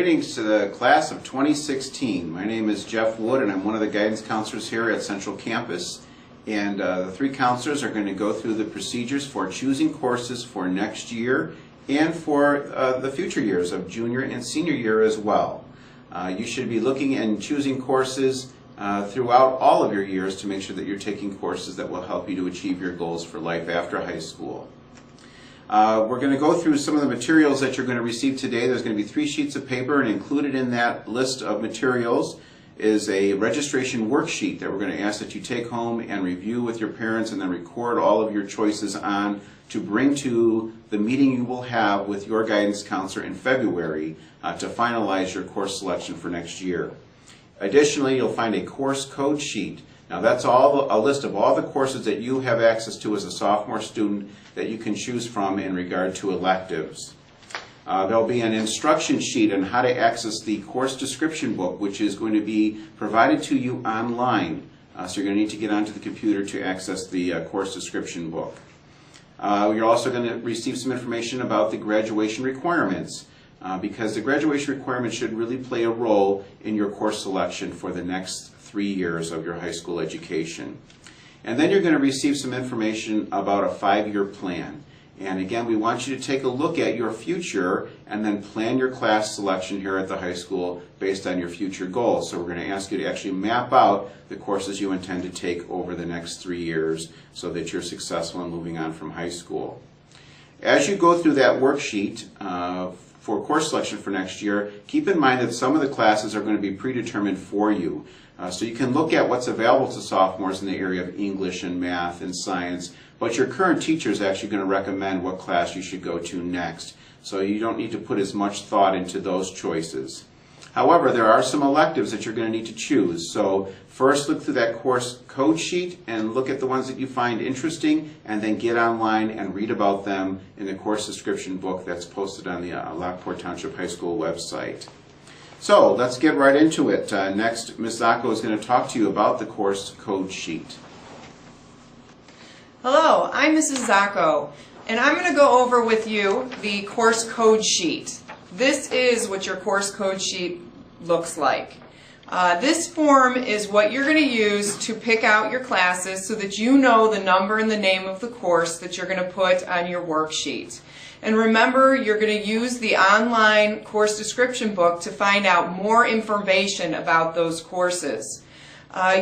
Greetings to the class of 2016. My name is Jeff Wood and I'm one of the guidance counselors here at Central Campus. And the three counselors are going to go through the procedures for choosing courses for next year and for the future years of junior and senior year as well. You should be looking and choosing courses throughout all of your years to make sure that you're taking courses that will help you to achieve your goals for life after high school. We're going to go through some of the materials that you're going to receive today. There's going to be 3 sheets of paper, and included in that list of materials is a registration worksheet that we're going to ask that you take home and review with your parents and then record all of your choices on to bring to the meeting you will have with your guidance counselor in February to finalize your course selection for next year. Additionally, you'll find a course code sheet. Now that's a list of all the courses that you have access to as a sophomore student that you can choose from in regard to electives. There'll be an instruction sheet on how to access the course description book, which is going to be provided to you online. So you're going to need to get onto the computer to access the course description book. You're also going to receive some information about the graduation requirements, because the graduation requirements should really play a role in your course selection for the next 3 years of your high school education. And then you're going to receive some information about a 5-year plan. And again, we want you to take a look at your future and then plan your class selection here at the high school based on your future goals. So we're going to ask you to actually map out the courses you intend to take over the next 3 years so that you're successful in moving on from high school. As you go through that worksheet for course selection for next year, keep in mind that some of the classes are going to be predetermined for you. So you can look at what's available to sophomores in the area of English and math and science, but your current teacher is actually going to recommend what class you should go to next. So you don't need to put as much thought into those choices. However, there are some electives that you're going to need to choose. So first look through that course code sheet and look at the ones that you find interesting, and then get online and read about them in the course description book that's posted on the Lockport Township High School website. So let's get right into it. Next, Ms. Zacco is going to talk to you about the course code sheet. Hello, I'm Mrs. Zacco, and I'm going to go over with you the course code sheet. This is what your course code sheet looks like. This form is what you're going to use to pick out your classes so that you know the number and the name of the course that you're going to put on your worksheet. And remember, you're going to use the online course description book to find out more information about those courses.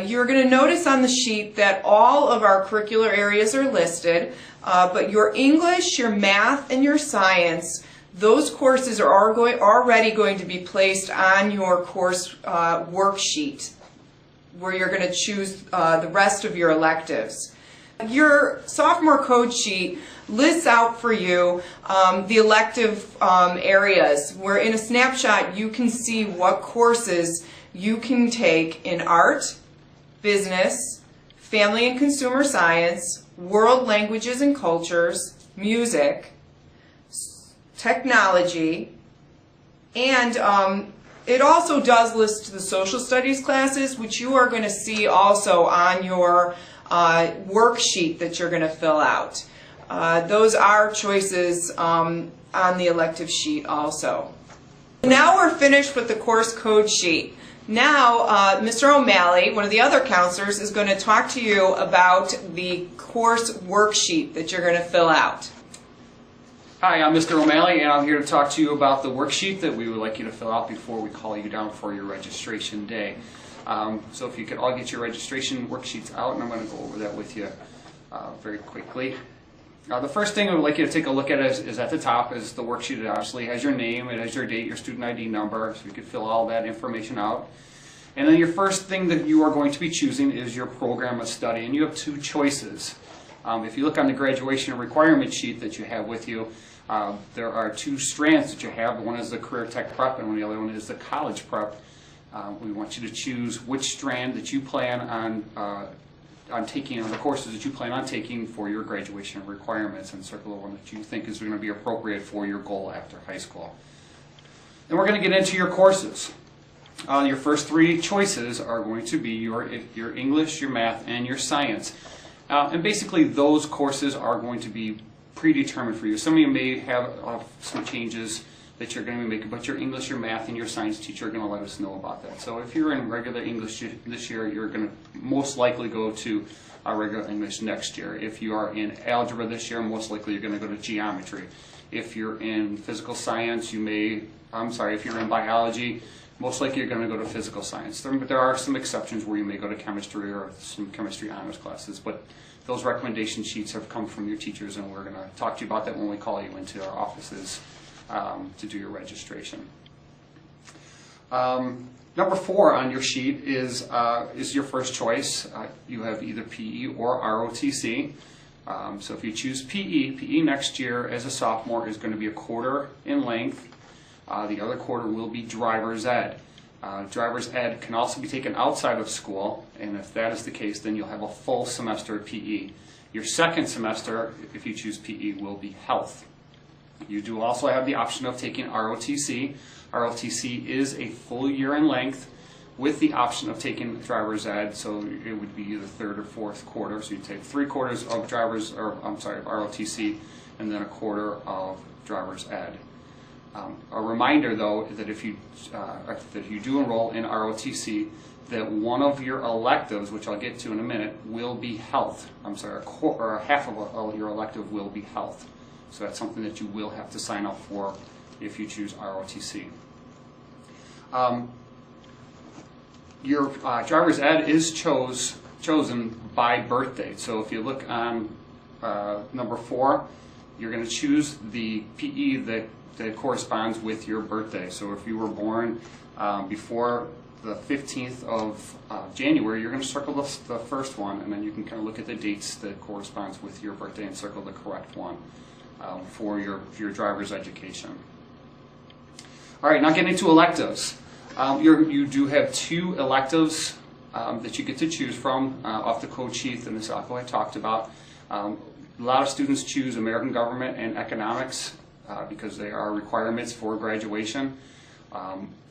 You're going to notice on the sheet that all of our curricular areas are listed, but your English, your math, and your science, those courses are already going to be placed on your course worksheet, where you're going to choose the rest of your electives. Your sophomore code sheet lists out for you the elective areas, where in a snapshot you can see what courses you can take in art, business, family and consumer science, world languages and cultures, music, technology, and it also does list the social studies classes, which you are going to see also on your worksheet that you're going to fill out. Those are choices on the elective sheet also. Now we're finished with the course code sheet. Now Mr. O'Malley, one of the other counselors, is going to talk to you about the course worksheet that you're going to fill out. Hi, I'm Mr. O'Malley, and I'm here to talk to you about the worksheet that we would like you to fill out before we call you down for your registration day. So if you could all get your registration worksheets out, and I'm going to go over that with you very quickly. The first thing I would like you to take a look at is at the top is the worksheet. It obviously has your name, it has your date, your student ID number, so you can fill all that information out. And then your first thing that you are going to be choosing is your program of study, and you have 2 choices. If you look on the graduation requirement sheet that you have with you, there are 2 strands that you have. One is the career tech prep, and the other one is the college prep. We want you to choose which strand that you plan on taking, or the courses that you plan on taking for your graduation requirements, and circle the one that you think is going to be appropriate for your goal after high school. Then we're going to get into your courses. Your first 3 choices are going to be your English, your math, and your science. And basically those courses are going to be predetermined for you. Some of you may have some changes that you're going to be making, but your English, your math, and your science teacher are going to let us know about that. So if you're in regular English this year, you're going to most likely go to regular English next year. If you are in algebra this year, most likely you're going to go to geometry. If you're in physical science, if you're in biology, most likely you're going to go to physical science. There are some exceptions where you may go to chemistry or some chemistry honors classes, but those recommendation sheets have come from your teachers, and we're going to talk to you about that when we call you into our offices to do your registration. Number 4 on your sheet is your first choice. You have either PE or ROTC. So if you choose PE next year as a sophomore is going to be a quarter in length. The other quarter will be driver's ed. Driver's ed can also be taken outside of school, and if that is the case, then you'll have a full semester of PE. Your second semester, if you choose PE, will be health. You do also have the option of taking ROTC. ROTC is a full year in length with the option of taking driver's ed, so it would be the third or fourth quarter. So you take 3 quarters of ROTC, and then a quarter of driver's ed. A reminder, though, that if you do enroll in ROTC, that one of your electives, which I'll get to in a minute, will be health. Half of your elective will be health. So that's something that you will have to sign up for if you choose ROTC. Your driver's ed is chosen by birth date. So if you look on number 4, you're going to choose the PE that corresponds with your birthday. So if you were born before the 15th of January, you're going to circle the first one, and then you can kind of look at the dates that corresponds with your birthday and circle the correct one for your driver's education. All right, now getting into electives. You do have 2 electives that you get to choose from off the code sheet and the SACO I talked about. A lot of students choose American Government and Economics because they are requirements for graduation.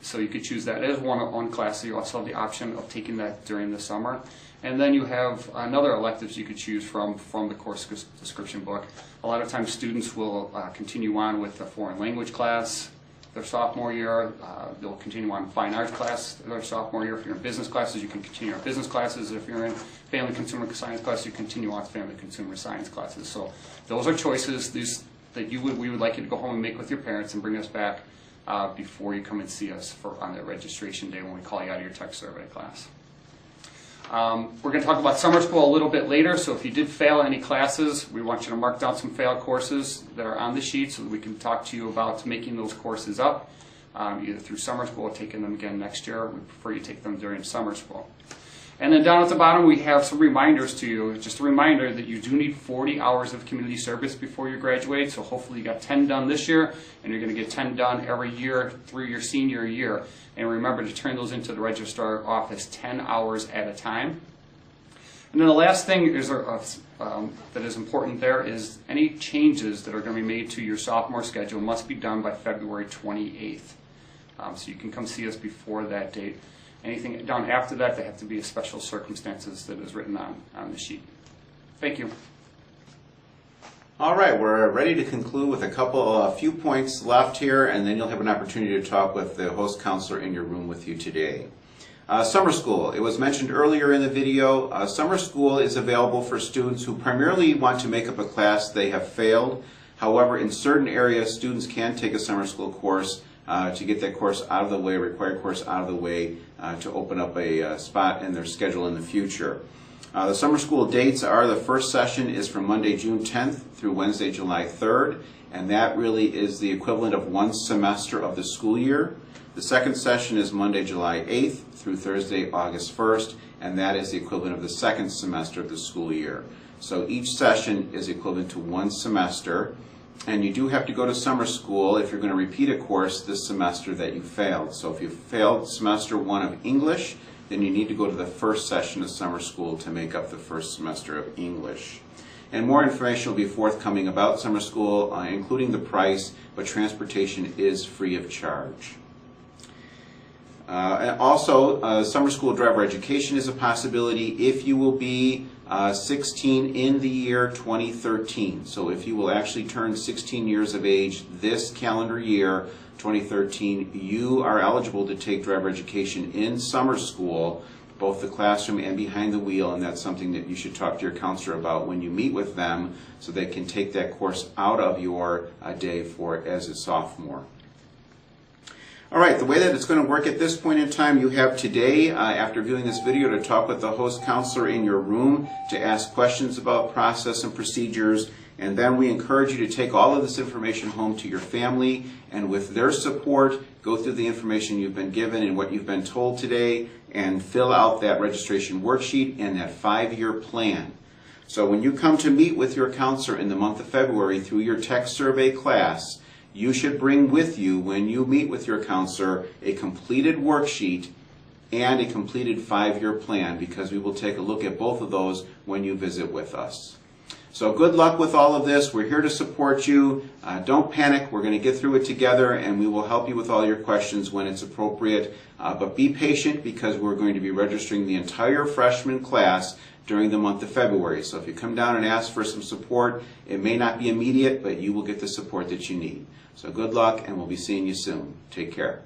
So you could choose that as one class. So you also have the option of taking that during the summer. And then you have another electives you could choose from the course description book. A lot of times students will continue on with a foreign language class their sophomore year. They'll continue on fine arts class their sophomore year. If you're in business classes, you can continue on business classes. If you're in family consumer science class, you continue on family consumer science classes. So those are choices that we would like you to go home and make with your parents and bring us back before you come and see us on that registration day when we call you out of your tech survey class. We're going to talk about summer school a little bit later, so if you did fail any classes, we want you to mark down some failed courses that are on the sheet so that we can talk to you about making those courses up, either through summer school or taking them again next year. We prefer you take them during summer school. And then down at the bottom we have some reminders to you. Just a reminder that you do need 40 hours of community service before you graduate, so hopefully you got 10 done this year, and you're going to get 10 done every year through your senior year. And remember to turn those into the registrar office 10 hours at a time. And then the last thing is, that is important there is any changes that are going to be made to your sophomore schedule must be done by February 28th. So you can come see us before that date. Anything done after that, they have to be a special circumstances that is written on the sheet. Thank you. All right, we're ready to conclude with a few points left here, and then you'll have an opportunity to talk with the host counselor in your room with you today. Summer school. It was mentioned earlier in the video. Summer school is available for students who primarily want to make up a class they have failed. However, in certain areas, students can take a summer school course to get that course out of the way, required course out of the way, to open up a spot in their schedule in the future. The summer school dates are, the first session is from Monday, June 10th through Wednesday, July 3rd, and that really is the equivalent of one semester of the school year. The second session is Monday, July 8th through Thursday, August 1st, and that is the equivalent of the second semester of the school year. So each session is equivalent to one semester, and you do have to go to summer school if you're going to repeat a course this semester that you failed. So if you failed semester 1 of English, then you need to go to the first session of summer school to make up the first semester of English. And more information will be forthcoming about summer school, including the price, but transportation is free of charge. And also, summer school driver education is a possibility if you will be 16 in the year 2013. So if you will actually turn 16 years of age this calendar year, 2013, you are eligible to take driver education in summer school, both the classroom and behind the wheel, and that's something that you should talk to your counselor about when you meet with them so they can take that course out of your day for as a sophomore. All right, the way that it's going to work at this point in time, you have today, after viewing this video, to talk with the host counselor in your room to ask questions about process and procedures, and then we encourage you to take all of this information home to your family, and with their support, go through the information you've been given and what you've been told today, and fill out that registration worksheet and that 5-year plan. So when you come to meet with your counselor in the month of February through your tech survey class, you should bring with you, when you meet with your counselor, a completed worksheet and a completed 5-year plan, because we will take a look at both of those when you visit with us. So good luck with all of this. We're here to support you. Don't panic. We're going to get through it together, and we will help you with all your questions when it's appropriate. But be patient, because we're going to be registering the entire freshman class during the month of February. So if you come down and ask for some support, it may not be immediate, but you will get the support that you need. So good luck, and we'll be seeing you soon. Take care.